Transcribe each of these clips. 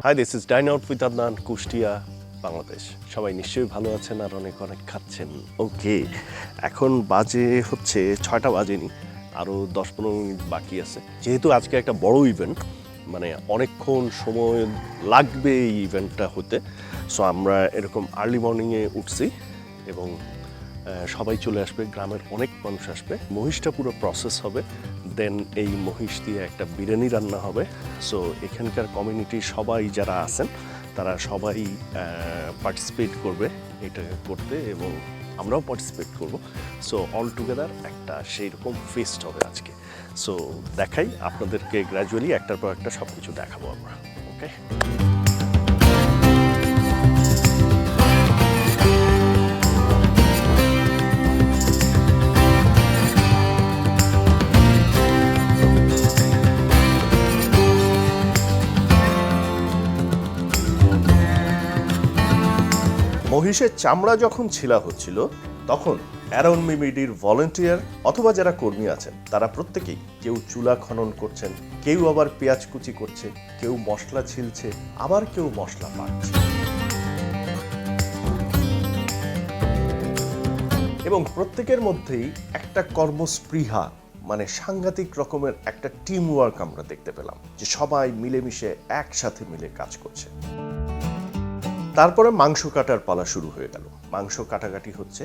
Hi, this is Dine Out with Adnan, Kushtia, Bangladesh. সবাই নিশ্চয়ই ভালো আছেন আর অনেক অনেক খাচ্ছেন। ওকে, এখন বাজে হচ্ছে 6টা বাজেনি, আরও 10-15 মিনিট বাকি আছে। যেহেতু আজকে একটা বড় ইভেন্ট, মানে অনেকক্ষণ সময় লাগবে এই ইভেন্টটা হতে, সো আমরা এরকম আর্লি মর্নিংয়ে উঠছি এবং সবাই চলে আসবে, গ্রামের অনেক মানুষ আসবে। মহিষটা পুরো প্রসেস হবে, দেন এই মহিষ দিয়ে একটা বিরিয়ানি রান্না হবে। সো এখানকার কমিউনিটির সবাই যারা আছেন তারা সবাই পার্টিসিপেট করবে এটা করতে এবং আমরাও পার্টিসিপেট করব। সো অল টুগেদার একটা সেই রকম ফেস্ট হবে আজকে। সো দেখাই আপনাদেরকে গ্র্যাজুয়ালি একটার পর একটা সব কিছু দেখাবো আমরা। ওকে, মহিষের চামড়া যখন ছিলা হচ্ছিল তখন অ্যারন মিমিডির ভলেন্টিয়ার অথবা যারা কর্মী আছেন তারা প্রত্যেকেই কেউ চুলা খনন করছেন, কেউ আবার পেঁয়াজ কুচি করছে, কেউ মশলা ছিলছে, আবার কেউ মশলা বাটছে। এবং প্রত্যেকের মধ্যেই একটা কর্মস্পৃহা, মানে সাংঘাতিক রকমের একটা টিম ওয়ার্ক আমরা দেখতে পেলাম, যে সবাই মিলেমিশে একসাথে মিলে কাজ করছে। তারপরে মাংস কাটার পালা শুরু হয়ে গেল। মাংস কাটাকাটি হচ্ছে।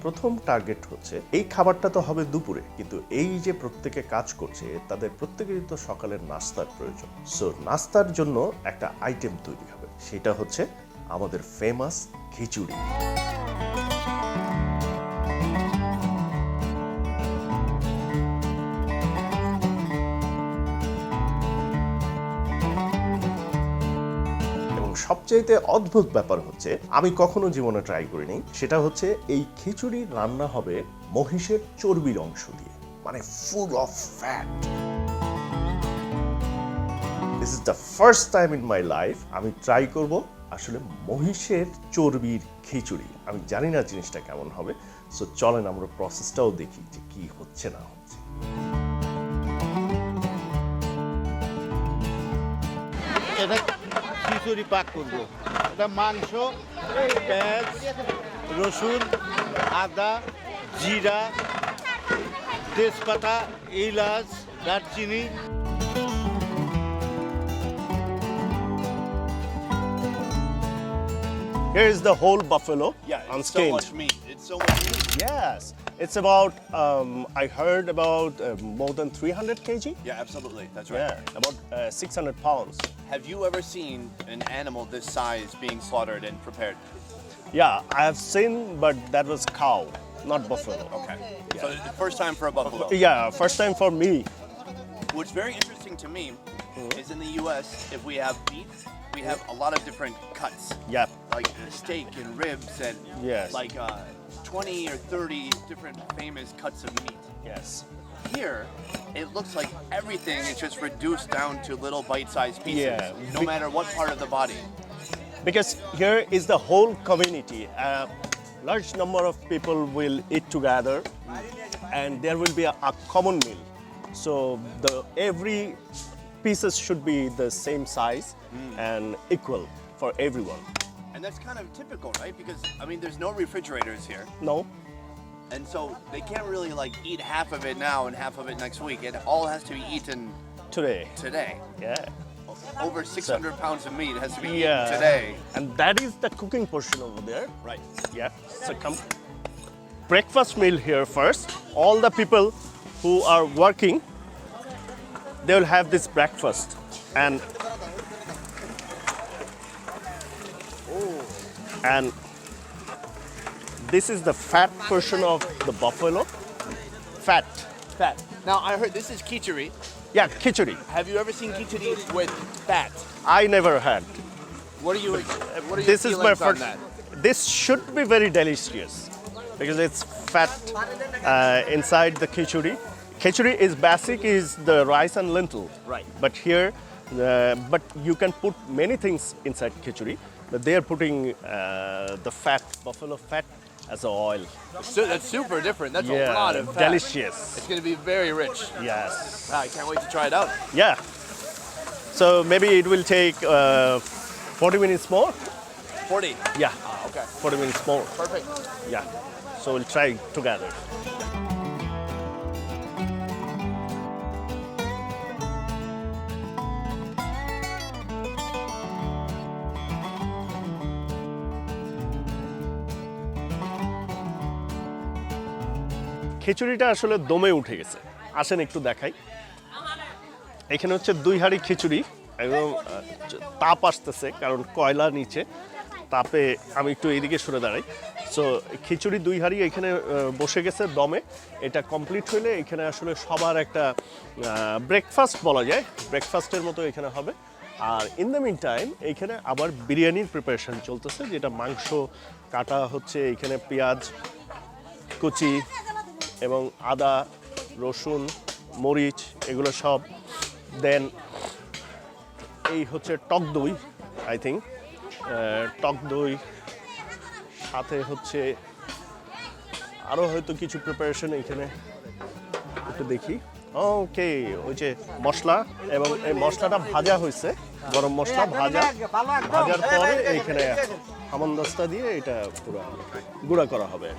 প্রথম টার্গেট হচ্ছে এই খাবারটা তো হবে দুপুরে, কিন্তু এই যে প্রত্যেকে কাজ করছে তাদের প্রত্যেকেরই তো সকালের নাস্তার প্রয়োজন। সো নাস্তার জন্য একটা আইটেম তৈরি হবে, সেটা হচ্ছে আমাদের ফেমাস খিচুড়ি। সবচেয়ে অদ্ভুত ব্যাপার হচ্ছে, আমি কখনো জীবনে ট্রাই করিনি, সেটা হচ্ছে এই খিচুড়ি রান্না হবে মহিষের চর্বির অংশ দিয়ে, মানে full of fat. This is the first time in my life আমি ট্রাই করব আসলে মহিষের চর্বির খিচুড়ি। আমি জানি না জিনিসটা কেমন হবে, সো চলেন আমরা প্রসেসটাও দেখি যে কি হচ্ছে না হচ্ছে। খিচুড়ি পাক করবো। এটা মাংস, পেঁয়াজ, রসুন, আদা, জিরা, তেজপাতা, এলাচ, দারচিনি। Here is the whole buffalo. Yeah, it's so unscaled. much meat. It's so much meat. Yes, it's about I heard about more than 300 kg. Yeah, absolutely. That's right. Yeah, about 600 pounds. Have you ever seen an animal this size being slaughtered and prepared? Yeah, I have seen, but that was cow, not buffalo. Okay. So the first time for a buffalo. Yeah, first time for me. What's very interesting to me is in the U.S., if we have beef, we have a lot of different cuts. Yeah. Like steak and ribs and Yes. like 20 or 30 different famous cuts of meat. Yes. Here, it looks like everything is just reduced down to little bite-sized pieces, Yeah. no matter what part of the body. Because here is the whole community. A large number of people will eat together, and there will be a common meal. So every pieces should be the same size and equal for everyone. And that's kind of typical, right? Because, I mean, there's no refrigerators here. No? And so they can't really like eat half of it now and half of it next week. It all has to be eaten Today. today. Yeah. Over 600 pounds of meat has to be Yeah. eaten today. And that is the cooking portion over there. Right. Yeah. So come. Breakfast meal here first. All the people who are working, they will have this breakfast. And this is the fat portion of the buffalo. Fat. Now I heard this is khichuri. Yeah, khichdi. Have you ever seen khichdi with fat? I never had. What are your This is my feelings on first. that? This should be very delicious because it's fat inside the khichdi. Khichdi is basic, is the rice and lentil. Right. But here, but you can put many things inside khichdi. But they are putting the fat, buffalo fat, as a oil. So that's super different. That's a lot of fat. Delicious. It's going to be very rich. Yes. Wow, I can't wait to try it out. Yeah. So maybe it will take 40 minutes more. 40. Yeah. Okay. 40 minutes more. Perfect. Yeah. So we'll try together. খিচুড়িটা আসলে দমে উঠে গেছে। আসেন একটু দেখাই। এখানে হচ্ছে 2 হাঁড়ি খিচুড়ি, একদম তাপ আসতেছে কারণ কয়লা নিচে, তাপে আমি একটু এইদিকে সরে দাঁড়াই। সো খিচুড়ি 2 হাঁড়ি এখানে বসে গেছে দমে। এটা কমপ্লিট হলে এখানে আসলে সবার একটা ব্রেকফাস্ট বলা যায়, ব্রেকফাস্টের মতো এখানে হবে। আর ইন দ্য মিন টাইম এইখানে আবার বিরিয়ানির প্রিপারেশন চলতেছে, যেটা মাংস কাটা হচ্ছে, এখানে পেঁয়াজ কুচি এবং আদা রসুন মরিচ এগুলো সব। দেন এই হচ্ছে টক দই, আই থিঙ্ক টক দই, সাথে হচ্ছে আরও হয়তো কিছু প্রিপারেশন এখানে একটু দেখি। ওকে, ওই যে মশলা, এবং এই মশলাটা ভাজা হয়েছে, গরম মশলা ভাজার পরে এইখানে হামানদিস্তা দিয়ে এটা পুরো গুঁড়া করা হবে।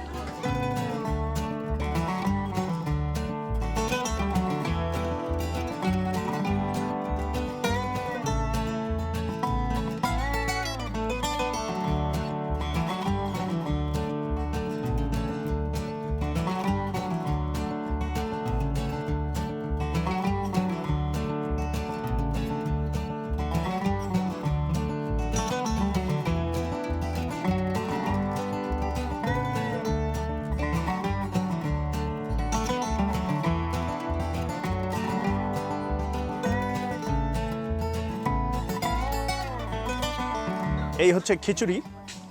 এই হচ্ছে খিচুড়ি,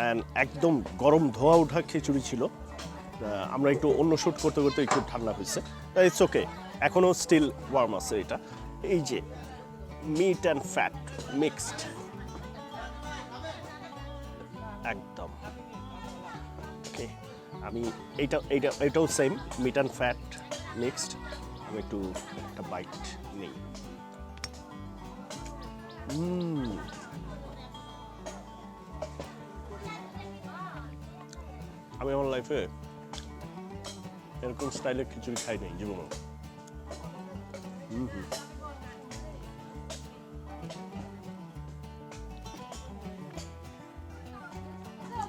অ্যান্ড একদম গরম ধোয়া ওঠা খিচুড়ি ছিল। আমরা একটু অন্য শ্যুট করতে করতে একটু ঠান্ডা হয়েছে, ইটস ওকে, এখনও স্টিল ওয়ার্ম আছে এটা। এই যে মিট অ্যান্ড ফ্যাট মিক্সড, একদম ওকে। আমি এটাও same meat and fat mixed. আমি একটু একটা বাইট নিই। আমি আমার লাইফে এরকম স্টাইলের খিচুড়ি খাই নাই জীবনে।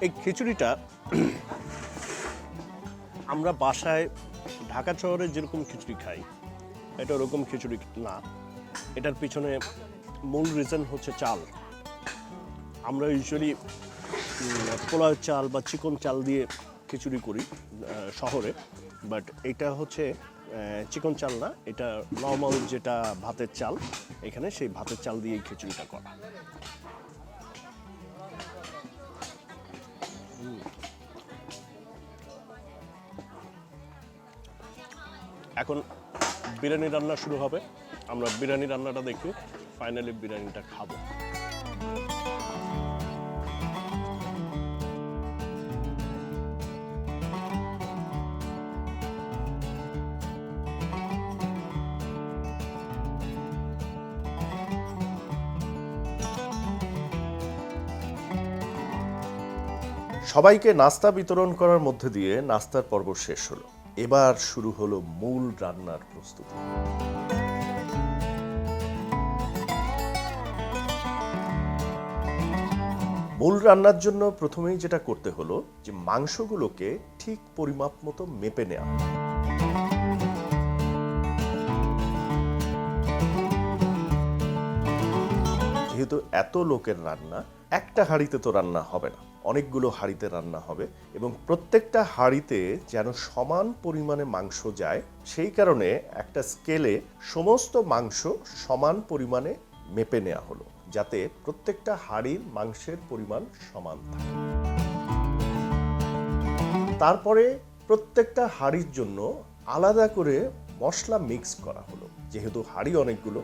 এই খিচুড়িটা আমরা বাসায় ঢাকা শহরে যেরকম খিচুড়ি খাই, এটা ওরকম খিচুড়ি না। এটার পিছনে মূল রিজন হচ্ছে চাল। আমরা ইউজুয়ালি পোলাও চাল বা চিকন চাল দিয়ে খিচুড়ি করি শহরে, বাট এটা হচ্ছে চিকন চাল না, এটা নর্মাল যেটা ভাতের চাল, এখানে সেই ভাতের চাল দিয়ে খিচুড়িটা করা। এখন বিরিয়ানি রান্না শুরু হবে। আমরা বিরিয়ানি রান্নাটা দেখি, ফাইনালি বিরিয়ানিটা খাবো। সবাইকে নাস্তা বিতরণ করার মধ্যে দিয়ে নাস্তার পর্ব শেষ হলো। এবার শুরু হলো মূল রান্নার প্রস্তুতি। মূল রান্নার জন্য প্রথমেই যেটা করতে হলো যে মাংসগুলোকে ঠিক পরিমাপ মতো মেপে নেওয়া। যেহেতু এত লোকের রান্না, একটা হাঁড়িতে তো রান্না হবে না, অনেকগুলো হাঁড়িতে রান্না হবে এবং প্রত্যেকটা হাঁড়িতে যেন সমান পরিমাণে মাংস যায় সেই কারণে একটা স্কেলে সমস্ত মাংস সমান পরিমাণে মেপে নেওয়া হলো যাতে প্রত্যেকটা হাঁড়ির মাংসের পরিমাণ সমান থাকে। তারপরে প্রত্যেকটা হাঁড়ির জন্য আলাদা করে মশলা মিক্স করা হলো। যেহেতু হাঁড়ি অনেকগুলো,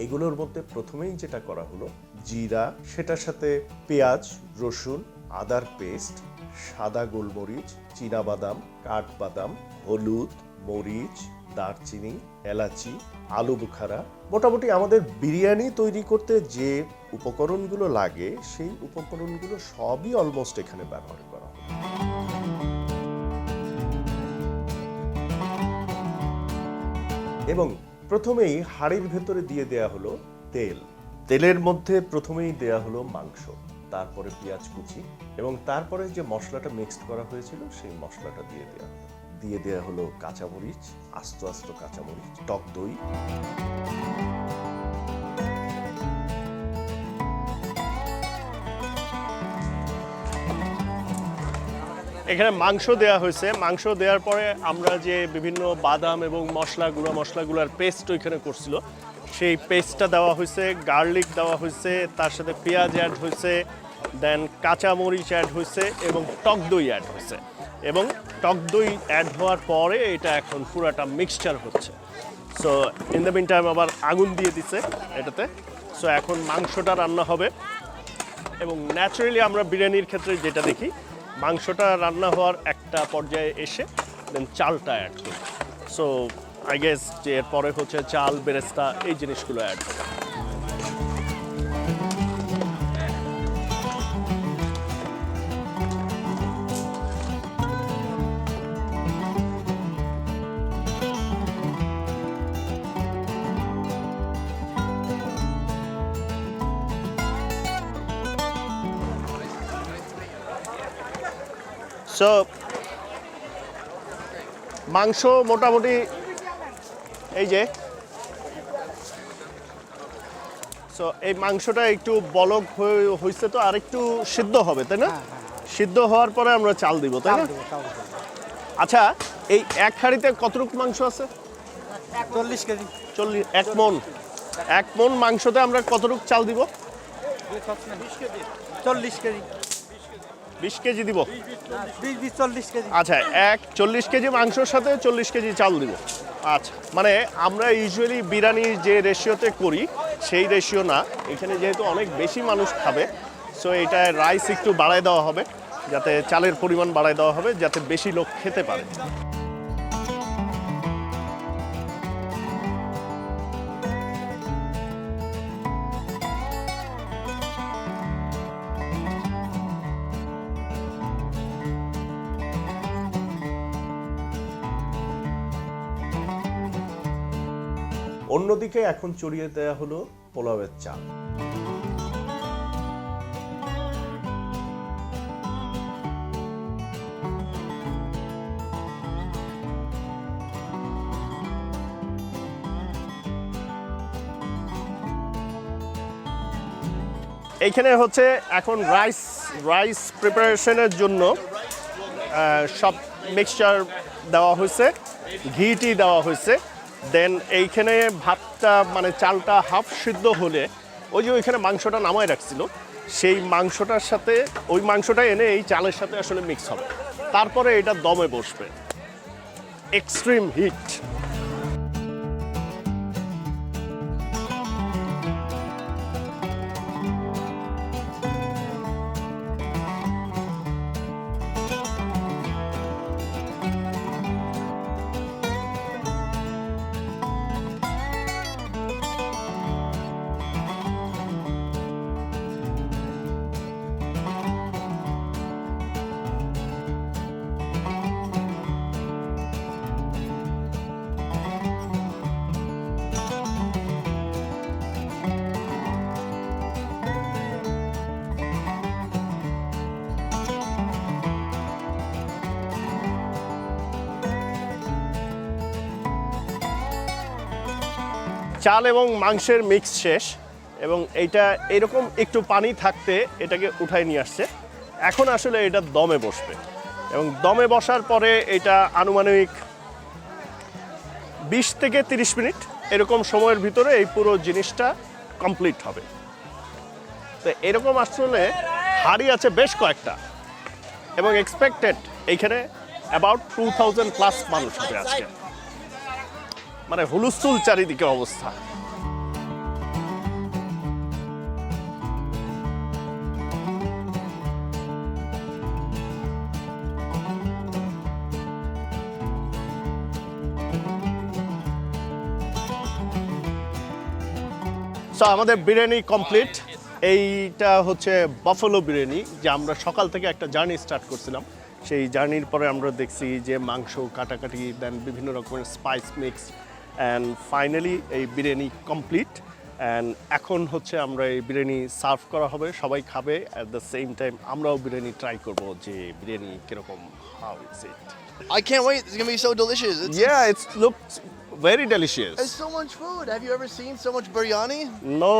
এগুলোর মধ্যে প্রথমেই যেটা করা হলো জিরা, সেটার সাথে পেঁয়াজ, রসুন, আদার পেস্ট, সাদা গোলমরিচ, চীনাবাদাম, কাঠবাদাম, হলুদ, মরিচ, দারচিনি, এলাচি, আলু বুখারা, মোটামুটি আমাদের বিরিয়ানি তৈরি করতে যে উপকরণগুলো লাগে সেই উপকরণগুলো সবই অলমোস্ট এখানে ব্যবহার করা হয়। এবং প্রথমেই হাঁড়ির ভেতরে দিয়ে দেয়া হলো তেল। তেলের মধ্যে প্রথমেই দেয়া হলো মাংস, তারপরে পেঁয়াজ কুচি এবং তারপরে যে মশলাটা মিক্সড করা হয়েছিল সেই মশলাটা দিয়ে দেয়া হলো কাঁচামরিচ, আস্ত আস্ত কাঁচামরিচ, টক দই, এখানে মাংস দেয়া হয়েছে। মাংস দেওয়ার পরে আমরা যে বিভিন্ন বাদাম এবং গুঁড়া মশলাগুলোর পেস্ট ওইখানে করছিল সেই পেস্টটা দেওয়া হয়েছে, গার্লিক দেওয়া হয়েছে, তার সাথে পেঁয়াজ অ্যাড হয়েছে, দেন কাঁচামরিচ অ্যাড হয়েছে এবং টক দই অ্যাড হয়েছে। এবং টক দই অ্যাড হওয়ার পরে এটা এখন পুরাটা মিক্সচার হচ্ছে। So in the meantime আবার আগুন দিয়ে দিছে এটাতে। সো এখন মাংসটা রান্না হবে এবং ন্যাচারালি আমরা বিরিয়ানির ক্ষেত্রে যেটা দেখি মাংসটা রান্না হওয়ার একটা পর্যায়ে এসে দেন চালটা অ্যাড করি। সো আই গেস যে এরপরে হচ্ছে চাল, বেরেস্তা এই জিনিসগুলো অ্যাড হবে। সো মাংস মোটামুটি এই যে সো এই মাংসটা একটু বলক হয়েছে তো আর একটু সিদ্ধ হবে, তাই না? সিদ্ধ হওয়ার পরে আমরা চাল দিব, তাই না? আচ্ছা, এই এক হাঁড়িতে কতটুকু মাংস আছে? 40 কেজি। 1 মণ মাংসতে আমরা কতটুকু চাল দিব? 40 কেজি। 20 কেজি দিব? 40 কেজি। আচ্ছা, 40 কেজি মাংসের সাথে 40 কেজি চাল দিব। আচ্ছা, মানে আমরা ইউজুয়ালি বিরিয়ানি যে রেশিওতে করি সেই রেশিও না, এখানে যেহেতু অনেক বেশি মানুষ খাবে সো এটা রাইস একটু বাড়ায় দেওয়া হবে, যাতে চালের পরিমাণ বাড়ায় দেওয়া হবে যাতে বেশি লোক খেতে পারে। অন্যদিকে এখন চড়িয়ে দেয়া হলো পোলাওয়ের চাল। এইখানে হচ্ছে এখন রাইস প্রিপারেশনের জন্য সব মিক্সচার দেওয়া হয়েছে, ঘিটি দেওয়া হয়েছে। দেন এইখানে ভাতটা মানে চালটা হাফ সিদ্ধ হলে ওই যে ওইখানে মাংসটা নামায় রাখছিল সেই মাংসটার সাথে ওই মাংসটা এনে এই চালের সাথে আসলে মিক্স হবে, তারপরে এটা দমে বসবে। Extreme heat. চাল এবং মাংসের মিক্স শেষ। এবং এইটা এরকম একটু পানি থাকতে এটাকে উঠায় নিয়ে আসছে। এখন আসলে এটা দমে বসবে এবং দমে বসার পরে এটা আনুমানিক 20 থেকে 30 মিনিট এরকম সময়ের ভিতরে এই পুরো জিনিসটা কমপ্লিট হবে। তো এরকম আসলে হাড়ি আছে বেশ কয়েকটা এবং এক্সপেক্টেড এইখানে অ্যাবাউট 2000+ মানুষ হবে আজকে, মানে হুলস্থুল চারিদিকে অবস্থা। সো আমাদের বিরিয়ানি কমপ্লিট। এইটা হচ্ছে বাফালো বিরিয়ানি, যে আমরা সকাল থেকে একটা জার্নি স্টার্ট করছিলাম। সেই জার্নির পরে আমরা দেখছি যে মাংস কাটাকাটি, দেন বিভিন্ন রকমের স্পাইস মিক্স, অ্যান্ড ফাইনালি এই বিরিয়ানি কমপ্লিট। অ্যান্ড এখন হচ্ছে আমরা এই বিরিয়ানি সার্ভ করা হবে, সবাই খাবে। অ্যাট দ্য সেম টাইম আমরাও বিরিয়ানি ট্রাই করবো যে বিরিয়ানি কীরকম, how is it. I can't wait. It's gonna be so delicious. It looks very delicious. It's so much food. Have you ever seen so much biryani? No,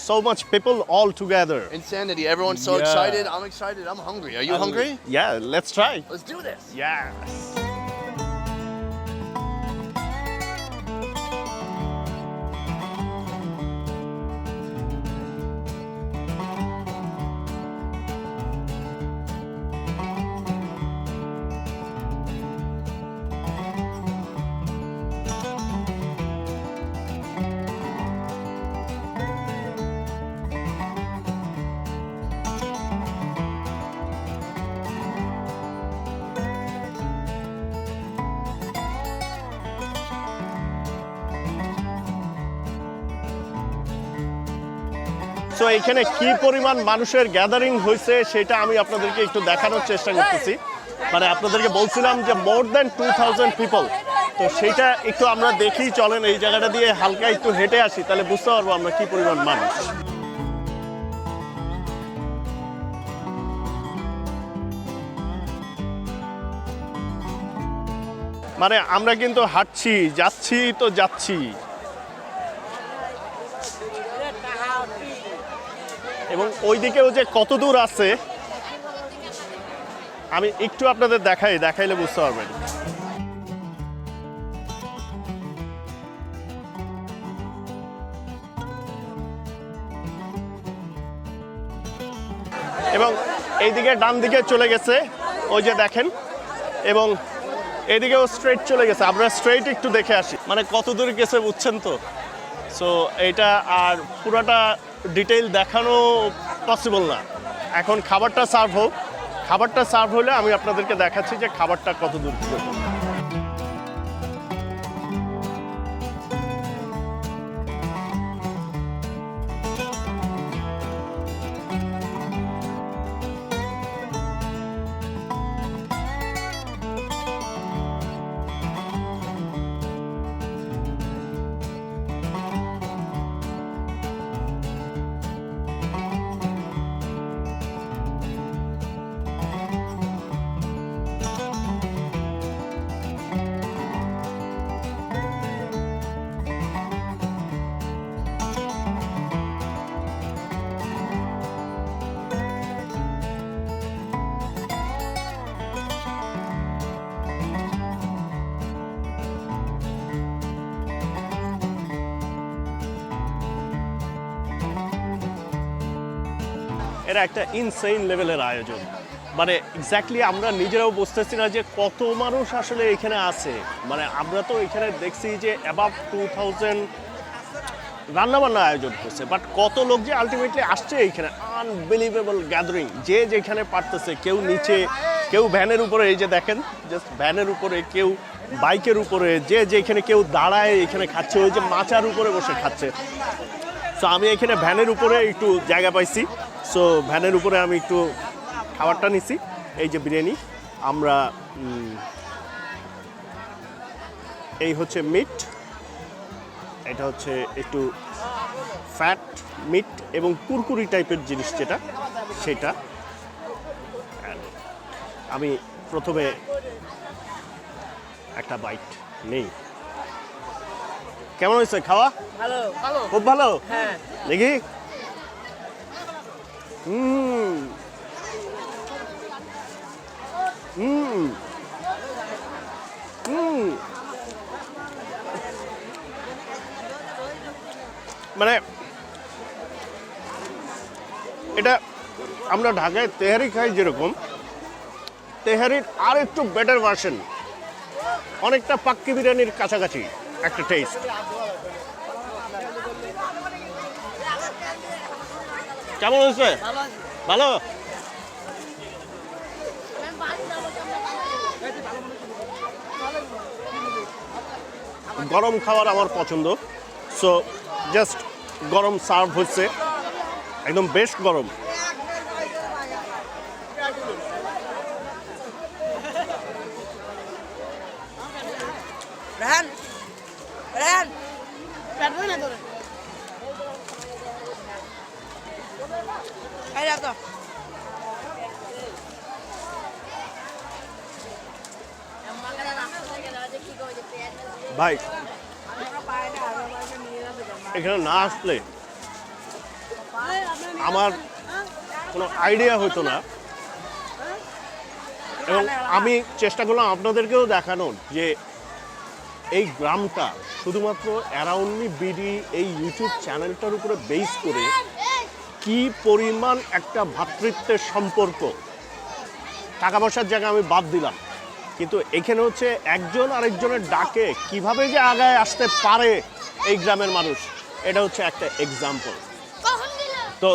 so much people all together. Insanity. Everyone's so Yeah. excited. I'm excited. I'm hungry. Are you hungry? Yeah, let's try. Let's do this. Yes. So এখানে কি পরিমাণ মানুষের gathering হয়েছে সেটা আমি আপনাদেরকে একটু দেখানোর চেষ্টা করতেছি। মানে আপনাদেরকে বলছিলাম যে মোর দ্যান 2000 পিপল। তো সেইটা একটু আমরা দেখি, চলেন এই জায়গাটা দিয়ে হালকা একটু হেঁটে আসি, তাহলে বুঝতে পারবো আমরা কি পরিমাণ মানুষ। মানে আমরা কিন্তু হাঁটছি, যাচ্ছি তো যাচ্ছি, এবং ওইদিকেও যে কত দূর আছে আমি একটু আপনাদের দেখাইলে বুঝতে পারবেন। এবং এইদিকে ডান দিকে চলে গেছে, ওই যে দেখেন, এবং এদিকেও স্ট্রেট চলে গেছে। আমরা স্ট্রেট একটু দেখে আসি, মানে কত দূর গেছে বুঝছেন তো। সো এইটা আর পুরোটা ডিটেইল দেখানো পসিবল না। এখন খাবারটা সার্ভ হোক, খাবারটা সার্ভ হলে আমি আপনাদেরকে দেখাচ্ছি যে খাবারটা কত দূর পর্যন্ত। এটা একটা ইনসেইন লেভেলের আয়োজন, মানে এক্স্যাক্টলি আমরা নিজেরাও বুঝতেছি না যে কত মানুষ আসলে এখানে আছে। মানে আমরা তো এখানে দেখছি যে অ্যাবাভ 2000 রান্নাবান্না আয়োজন করছে, বাট কত লোক যে আলটিমেটলি আসছে এইখানে, আনবিলিভেবল গ্যাদারিং। যে যেখানে পারতেছে, কেউ নিচে, কেউ ভ্যানের উপরে, এই যে দেখেন জাস্ট ভ্যানের উপরে, কেউ বাইকের উপরে, যে যেখানে, কেউ দাঁড়ায় এখানে খাচ্ছে, ওই যে মাচার উপরে বসে খাচ্ছে। সো আমি এখানে ভ্যানের উপরে একটু জায়গা পাইছি, সো ভ্যানের উপরে আমি একটু খাবারটা নিছি। এই যে বিরিয়ানি, আমরা এই হচ্ছে মিট, এটা হচ্ছে একটু ফ্যাট মিট এবং কুরকুরি টাইপের জিনিস যেটা, সেটা। আমি প্রথমে একটা বাইট নেই। কেমন হয়েছে খাওয়া? ভালো খুব ভালো। হ্যাঁ দেখি। হুম হুম হুম মানে এটা আমরা ঢাকায় তেহারি খাই যেরকম, তেহারির আর একটু বেটার ভার্সন, অনেকটা পাক্কি বিরিয়ানির কাছাকাছি একটা টেস্ট। কেমন হয়েছে? ভালো। গরম খাবার আমার পছন্দ, সো জাস্ট গরম সার্ভ হচ্ছে, একদম বেশ গরম। রেহান রেহান কাটবে না তোরে এই রাখ তো ভাই এখানে না আসলে আমার কোনো আইডিয়া হতো না, এবং আমি চেষ্টা করলাম আপনাদেরকেও দেখানোর যে এই গ্রামটা শুধুমাত্র অ্যারাউন্ড মি বিডি এই ইউটিউব চ্যানেলটার উপরে বেস করে কি পরিমাণ একটা ভ্রাতৃত্বের সম্পর্ক। টাকা পয়সার জায়গায় আমি বাদ দিলাম, কিন্তু এখানে হচ্ছে একজন আরেকজনের ডাকে কিভাবে যে আগায় আসতে পারে এই গ্রামের মানুষ, এটা হচ্ছে একটা এক্সাম্পল। তো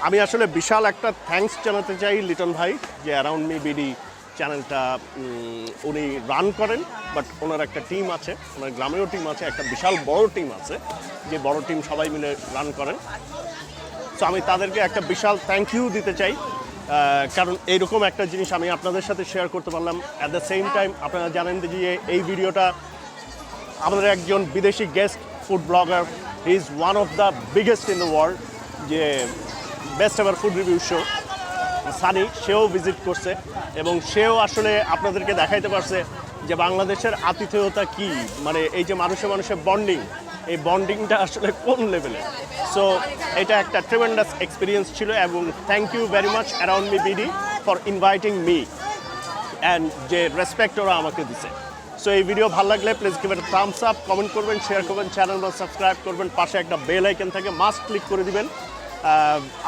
আমি আসলে বিশাল একটা থ্যাঙ্কস জানাতে চাই লিটন ভাই, যে অ্যারাউন্ড মি বিডি চ্যানেলটা উনি রান করেন, বাট ওনার একটা টিম আছে, ওনার গ্রামেও টিম আছে, একটা বিশাল বড় টিম আছে, যে বড় টিম সবাই মিলে রান করেন। সো আমি তাদেরকে একটা বিশাল থ্যাংক ইউ দিতে চাই, কারণ এইরকম একটা জিনিস আমি আপনাদের সাথে শেয়ার করতে পারলাম। অ্যাট দ্য সেম টাইম আপনারা জানেন যে এই ভিডিওটা আমাদের একজন বিদেশি guest food blogger, he is one of the biggest in the world, যে best ever food review show Sonny, সেও ভিজিট করছে এবং সেও আসলে আপনাদেরকে দেখাইতে পারছে যে বাংলাদেশের আতিথেয়তা কি, মানে এই যে মানুষে মানুষের বন্ডিং, এই বন্ডিংটা আসলে কোন লেভেলে। সো এটা একটা ট্রেমেন্ডাস এক্সপিরিয়েন্স ছিল, এবং thank you very much around me BD for inviting me and যে রেসপেক্ট ওরা আমাকে দিছে। সো এই ভিডিও ভালো লাগলে please give it thumbs up, comment করবেন, শেয়ার করবেন, চ্যানেল বা সাবস্ক্রাইব করবেন, পাশে একটা বেল আইকন থাকে মাস্ট ক্লিক করে দিবেন,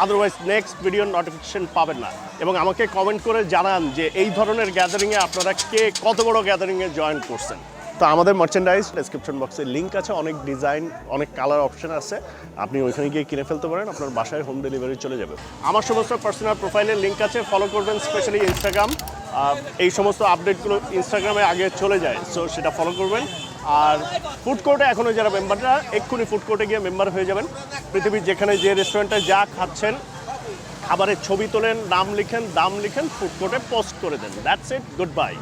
আদারওয়াইজ নেক্সট ভিডিওর নোটিফিকেশন পাবেন না। এবং আমাকে কমেন্ট করে জানান যে এই ধরনের গ্যাদারিংয়ে আপনারা কে কত বড় গ্যাদারিংয়ে জয়েন করছেন। তো আমাদের মার্চেন্ডাইজ ডেসক্রিপশন বক্সে লিঙ্ক আছে, অনেক ডিজাইন, অনেক কালার অপশন আছে, আপনি ওইখানে গিয়ে কিনে ফেলতে পারেন, আপনার বাসায় হোম ডেলিভারি চলে যাবে। আমার সমস্ত পার্সোনাল প্রোফাইলের লিঙ্ক আছে, ফলো করবেন, স্পেশালি ইনস্টাগ্রাম, এই সমস্ত আপডেটগুলো ইনস্টাগ্রামে আগে চলে যায়, সো সেটা ফলো করবেন। আর ফুড কোর্টে এখনও যারা মেম্বাররা, এক্ষুনি ফুড কোর্টে গিয়ে মেম্বার হয়ে যাবেন। পৃথিবীর যেখানে যে রেস্টুরেন্টে যা খাচ্ছেন, খাবারের ছবি তোলেন, নাম লিখেন, দাম লিখেন, ফুড কোর্টে পোস্ট করে দেন। That's it, good bye.